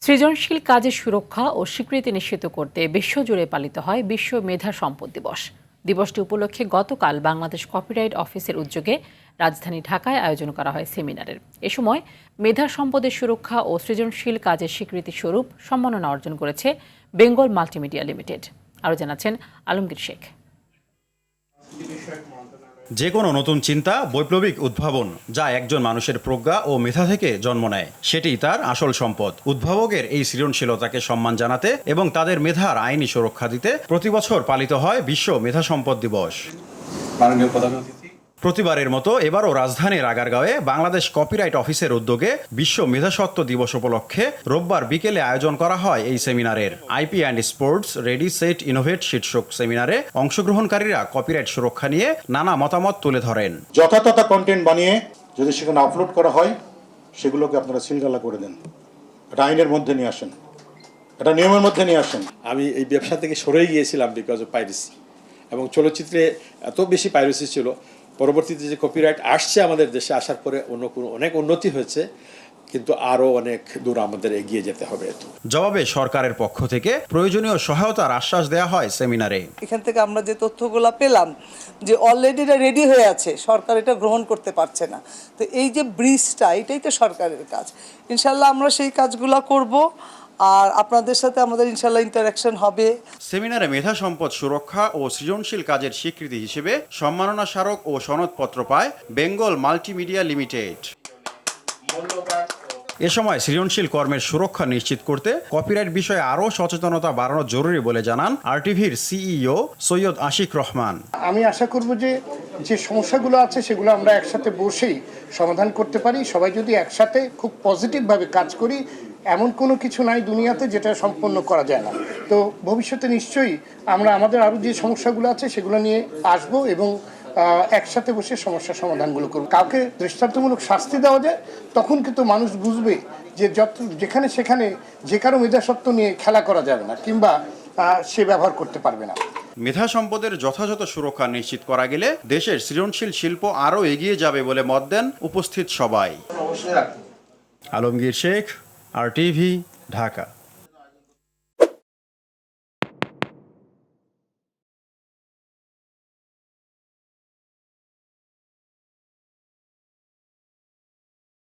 সৃজনশীল কাজের সুরক্ষা ও স্বীকৃতি নিশ্চিত করতে বিশ্বজুড়ে পালিত হয় বিশ্ব মেধা সম্পদ দিবস। দিবসটি উপলক্ষে গতকাল বাংলাদেশ কপিরাইট অফিসের উদ্যোগে রাজধানী ঢাকায় আয়োজন করা হয় সেমিনারের। এ সময় মেধা সম্পদের সুরক্ষা ও সৃজনশীল কাজের স্বীকৃতি স্বরূপ সম্মাননা অর্জন করেছে বেঙ্গল মাল্টিমিডিয়া লিমিটেড। আরও জানাচ্ছেন আলমগীর শেখ। যে কোনো নতুন চিন্তা, বৈপ্লবিক উদ্ভাবন যা একজন মানুষের প্রজ্ঞা ও মেধা থেকে জন্ম নেয়, সেটিই তার আসল সম্পদ। উদ্ভাবকের এই সৃজনশীলতাকে সম্মান জানাতে এবং তাদের মেধার আইনি সুরক্ষা দিতে প্রতিবছর পালিত হয় বিশ্ব মেধা সম্পদ দিবস। প্রতিবারের মতো এবারও রাজধানীর আগারগাঁওয়ে বাংলাদেশ কপিরাইট অফিসের উদ্যোগে বিশ্ব মেধাস্বত্ব দিবস উপলক্ষে রোববার বিকেলে আয়োজন করা হয় এই সেমিনারের। IP and sports ready set innovate শীর্ষক সেমিনারে অংশগ্রহণকারীরা কপিরাইট সুরক্ষা নিয়ে নানা মতামত তুলে ধরেন। যথাযথ কন্টেন্ট বানিয়ে যদি সেখানে আপলোড করা হয়, সেগুলোকে আপনারা সিলগালা করে দেন। এটা আইনের মধ্যে নিয়ে আসেন, এটা নিয়মের মধ্যে নিয়ে আসেন। আমি এই ব্যবসা থেকে সরেই গিয়েছিলাম বিকজ অফ পাইরেসি, এবং চলচ্চিত্রে এত বেশি পাইরেসি ছিল। পরবর্তীতে যে কপিরাইট আসছে আমাদের দেশে, আসার পরে অনেক উন্নতি হয়েছে, কিন্তু আরও অনেক দূর আমাদের এগিয়ে যেতে হবে। জবাবে সরকারের পক্ষ থেকে প্রয়োজনীয় সহায়তার আশ্বাস দেওয়া হয় সেমিনারে। এখান থেকে আমরা যে তথ্যগুলো পেলাম যে অলরেডি এটা রেডি হয়ে আছে, সরকার এটা গ্রহণ করতে পারছে না। তো এই যে ব্রিজটা, এটাই তো সরকারের কাজ। ইনশাল্লাহ আমরা সেই কাজগুলো করব, আর আপনাদের সাথে আমাদের ইনশাল্লাহ ইন্টারাকশন হবে। সেমিনারে মেধা সম্পদ সুরক্ষা ও সৃজনশীল কাজের স্বীকৃতি হিসেবে সম্মাননা স্মারক ও সনদপত্র পায় বেঙ্গল মাল্টিমিডিয়া লিমিটেড। এ সময় সৃজনশীল কর্মের সুরক্ষা নিশ্চিত করতে কপিরাইট বিষয়ে আরও সচেতনতা বাড়ানো জরুরি বলে জানান আরটিভির সিইও সৈয়দ আশিক রহমান। আমি আশা করব যে সমস্যাগুলো আছে সেগুলো আমরা একসাথে বসেই সমাধান করতে পারি। সবাই যদি একসাথে খুব পজিটিভভাবে কাজ করি, এমন কোনো কিছু নাই দুনিয়াতে যেটা সম্পন্ন করা যায় না। তো ভবিষ্যতে নিশ্চয়ই আমরা আমাদের আরও যে সমস্যাগুলো আছে সেগুলো নিয়ে আসবো এবং একসাথে বসে সমস্যার সমাধানগুলো করব। কাউকে দৃষ্টান্তমূলক শাস্তি দেওয়া যায়, তখন কিন্তু মানুষ বুঝবে যে যেখানে সেখানে যে কারো মেধাসত্ব নিয়ে খেলা করা যাবে না, কিংবা সে ব্যবহার করতে পারবে না। মেধা সম্পদের যথাযথ সুরক্ষা নিশ্চিত করা গেলে দেশের সৃজনশীল শিল্প আরও এগিয়ে যাবে বলে মত দেন উপস্থিত সবাই। আলমগীর শেখ, আরটিভি, ঢাকা।